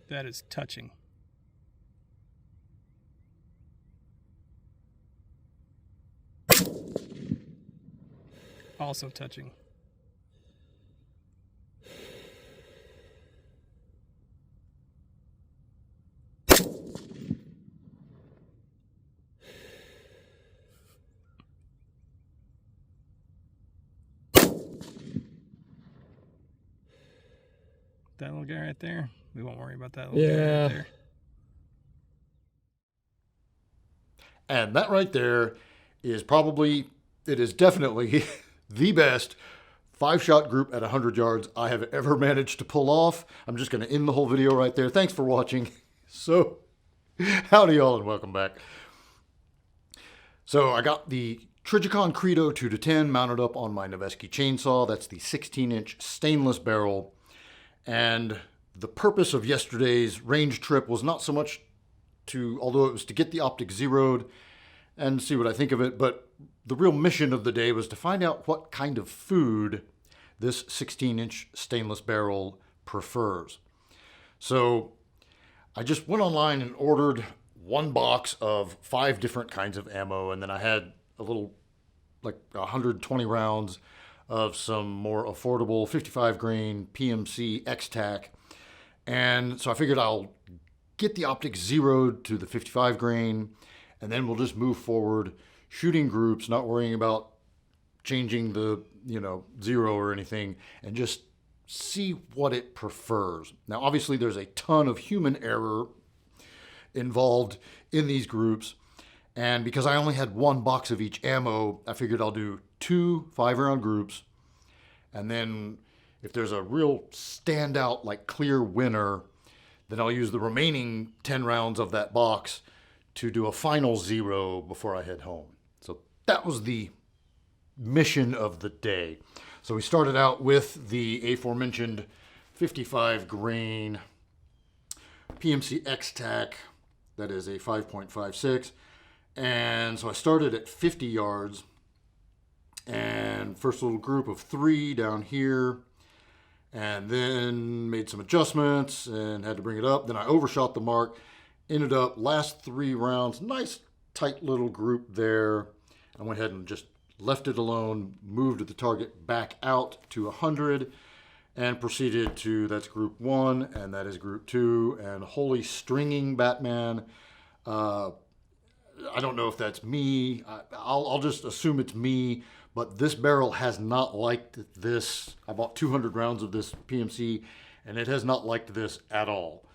That is touching. Also touching. That little guy right there, we won't worry about that little guy right there. And that right there is probably, it is definitely the best 5-shot group at 100 yards I have ever managed to pull off. I'm just going to end the whole video right there. Thanks for watching. So, howdy y'all and welcome back. So I got the Trijicon Credo 2-10 mounted up on my Noveske chainsaw. That's the 16-inch stainless barrel. And the purpose of yesterday's range trip was not so much to, although it was to get the Optic zeroed and see what I think of it, but the real mission of the day was to find out what kind of food this 16-inch stainless barrel prefers. So I just went online and ordered one box of 5 different kinds of ammo, and then I had a little, like 120 rounds of some more affordable 55 grain PMC X-TAC. And so I figured I'll get the Optic zeroed to the 55 grain, and then we'll just move forward shooting groups, not worrying about changing the, zero or anything, and just see what it prefers. Now, obviously there's a ton of human error involved in these groups. And because I only had one box of each ammo, I figured I'll do 2 5-round groups. And then if there's a real standout, like clear winner, then I'll use the remaining 10 rounds of that box to do a final zero before I head home. So that was the mission of the day. So we started out with the aforementioned 55 grain PMC X-TAC. That is a 5.56. And so I started at 50 yards, and first little group of 3 down here, and then made some adjustments and had to bring it up. Then I overshot the mark, ended up last 3 rounds, nice tight little group there. I went ahead and just left it alone, moved the target back out to 100, and proceeded to, that's group 1, and that is group 2, and holy stringing Batman. I don't know if that's me. I'll just assume it's me, but this barrel has not liked this. I bought 200 rounds of this PMC, and it has not liked this at all.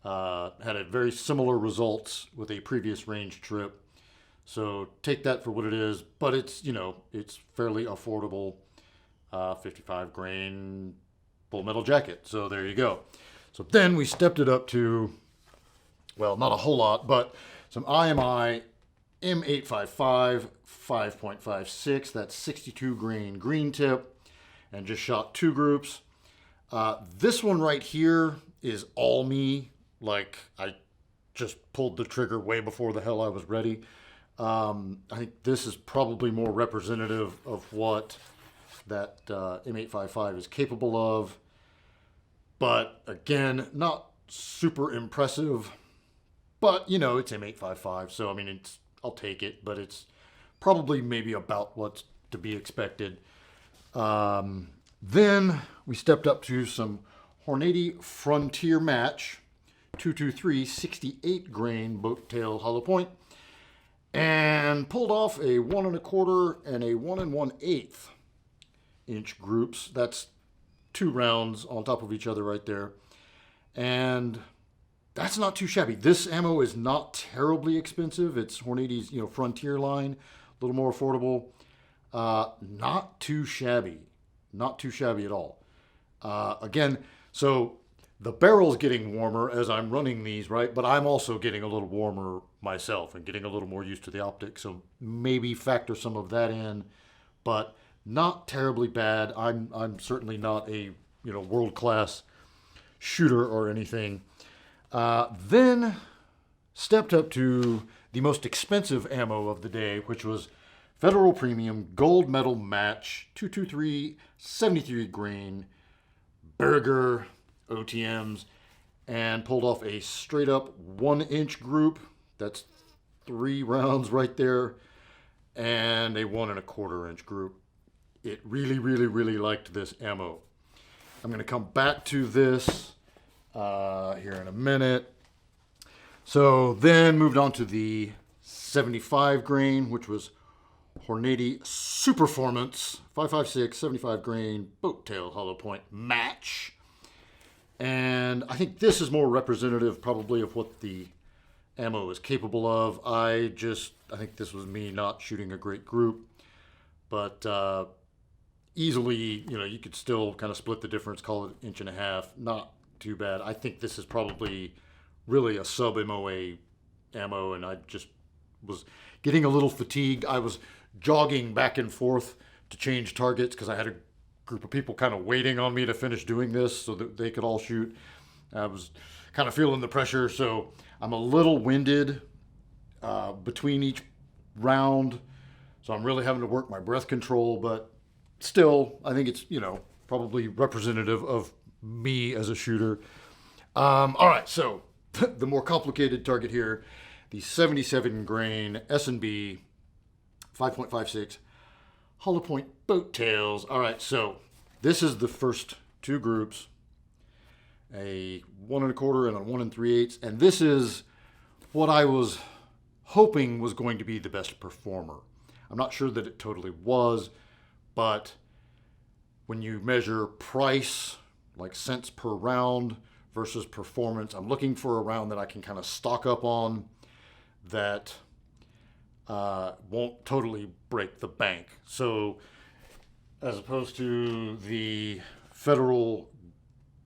Had a very similar results with a previous range trip. So take that for what it is, but it's, it's fairly affordable, 55 grain full metal jacket. So there you go. So then we stepped it up to, well, not a whole lot, but some IMI M855 5.56. That's 62 grain green tip, and just shot 2 groups. This one right here is all me. Like, I just pulled the trigger way before the hell I was ready. I think this is probably more representative of what that M855 is capable of. But again, not super impressive. But, it's M855, so I mean, I'll take it, but it's probably maybe about what's to be expected. Then we stepped up to some Hornady Frontier match, 223 68 grain boat tail hollow point, and pulled off a 1 1/4 and a 1 1/8 inch groups. That's 2 rounds on top of each other right there. And that's not too shabby. This ammo is not terribly expensive. It's Hornady's, Frontier line, a little more affordable. Not too shabby. Not too shabby at all. Again, so the barrel's getting warmer as I'm running these, right? But I'm also getting a little warmer myself and getting a little more used to the optic. So maybe factor some of that in, but not terribly bad. I'm certainly not a, world-class shooter or anything. Then stepped up to the most expensive ammo of the day, which was Federal Premium Gold Medal Match 223 73 grain Berger OTMs. and pulled off a straight up 1-inch group. That's 3 rounds right there, and a 1¼ inch group. It really, really, really liked this ammo. I'm going to come back to this here in a minute. So then moved on to the 75 grain, which was Hornady Superformance 5.56 75 grain boat tail hollow point match. And I think this is more representative probably of what the ammo is capable of. I think this was me not shooting a great group, but easily, you could still kind of split the difference, call it 1.5 inches, not too bad. I think this is probably really a sub MOA ammo, and I just was getting a little fatigued. I was jogging back and forth to change targets because I had a group of people kind of waiting on me to finish doing this so that they could all shoot. I was kind of feeling the pressure, so I'm a little winded between each round, so I'm really having to work my breath control, but still, I think it's, probably representative of me as a shooter. All right, so the more complicated target here, the 77 grain S&B 5.56 hollow point boat tails. All right, so this is the first 2 groups, a 1¼ and a 1 3/8, and this is what I was hoping was going to be the best performer. I'm not sure that it totally was, but when you measure price, like cents per round versus performance, I'm looking for a round that I can kind of stock up on that won't totally break the bank. So as opposed to the Federal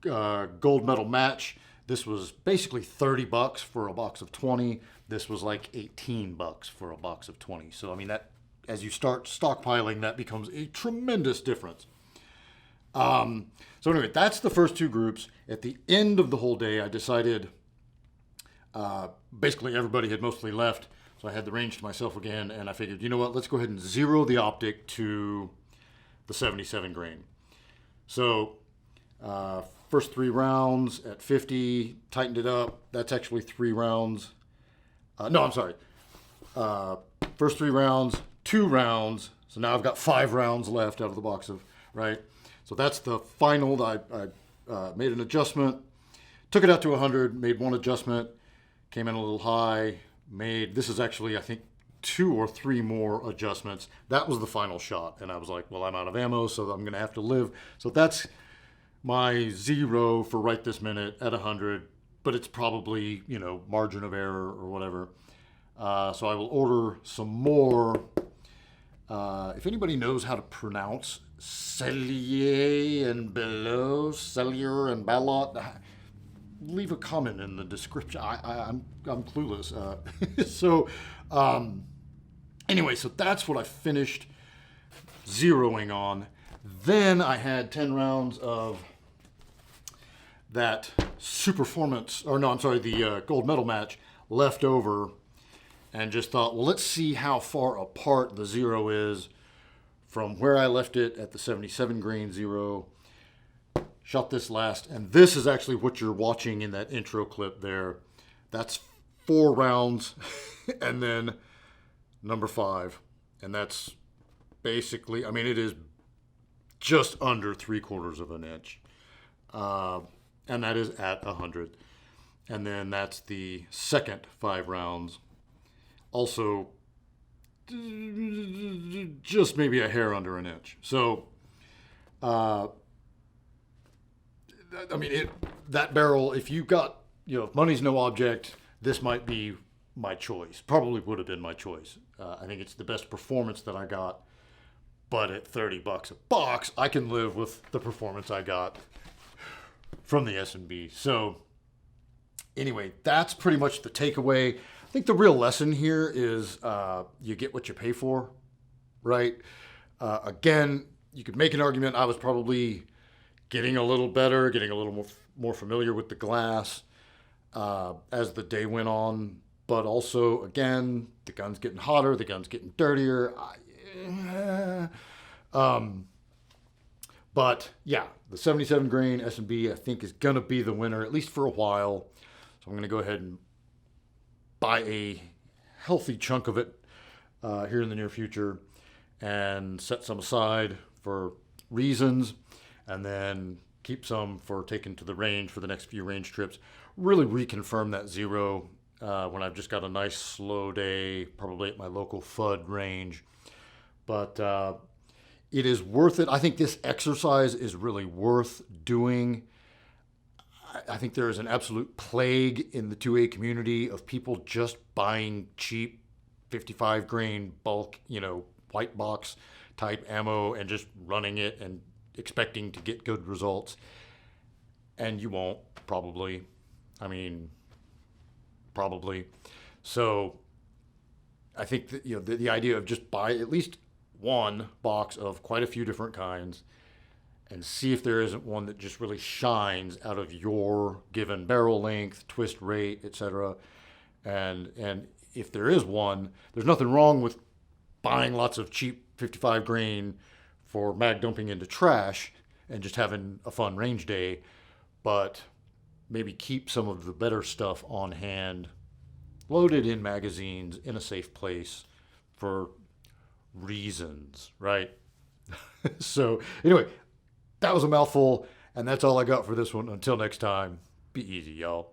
gold medal match, this was basically $30 for a box of 20. This was like $18 for a box of 20. So I mean, that as you start stockpiling, that becomes a tremendous difference. So anyway, that's the first 2 groups. At the end of the whole day, I decided basically everybody had mostly left, so I had the range to myself again, and I figured, you know what, let's go ahead and zero the Optic to the 77 grain. So first 3 rounds at 50, tightened it up. That's actually 3 rounds. No, I'm sorry. First 3 rounds, 2 rounds. So now I've got 5 rounds left out of the box of, right? So that's the final. I made an adjustment, took it out to 100, made 1 adjustment, came in a little high, this is actually, I think, 2 or 3 more adjustments. That was the final shot. And I was like, well, I'm out of ammo, so I'm going to have to live. So that's my 0 for right this minute at 100, but it's probably, margin of error or whatever. So I will order some more. If anybody knows how to pronounce Cellier and Belot, Cellier and Ballot, leave a comment in the description. I'm clueless. Anyway, so that's what I finished zeroing on. Then I had 10 rounds of that Superformance, the gold medal match left over, and just thought, well, let's see how far apart the 0 is from where I left it at the 77 grain 0. Shot this last, and this is actually what you're watching in that intro clip there. That's 4 rounds, and then number 5, and that's basically, it is just under 3/4 inch, and that is at 100. And then that's the second 5 rounds, also just maybe a hair under an inch. So that barrel, if you got, if money's no object, this might be my choice. Probably would have been my choice. I think it's the best performance that I got, but at $30 a box, I can live with the performance I got from the S&B. So anyway, that's pretty much the takeaway. I think the real lesson here is you get what you pay for, right? Again, you could make an argument I was probably getting a little better, getting a little more familiar with the glass as the day went on. But also, again, the gun's getting hotter, the gun's getting dirtier. But yeah, the 77 grain S&B I think is going to be the winner, at least for a while. So I'm going to go ahead and buy a healthy chunk of it here in the near future and set some aside for reasons, and then keep some for taking to the range for the next few range trips. Really reconfirm that zero when I've just got a nice slow day, probably at my local FUD range. But it is worth it. I think this exercise is really worth doing. I think there is an absolute plague in the 2A community of people just buying cheap 55 grain bulk, white box type ammo and just running it and expecting to get good results. And you won't, probably. Probably. So I think that, the idea of just buy at least one box of quite a few different kinds and see if there isn't one that just really shines out of your given barrel length, twist rate, etc. And if there is one, there's nothing wrong with buying lots of cheap 55 grain for mag dumping into trash and just having a fun range day, but maybe keep some of the better stuff on hand, loaded in magazines in a safe place for reasons, right? So anyway, that was a mouthful, and that's all I got for this one. Until next time, be easy, y'all.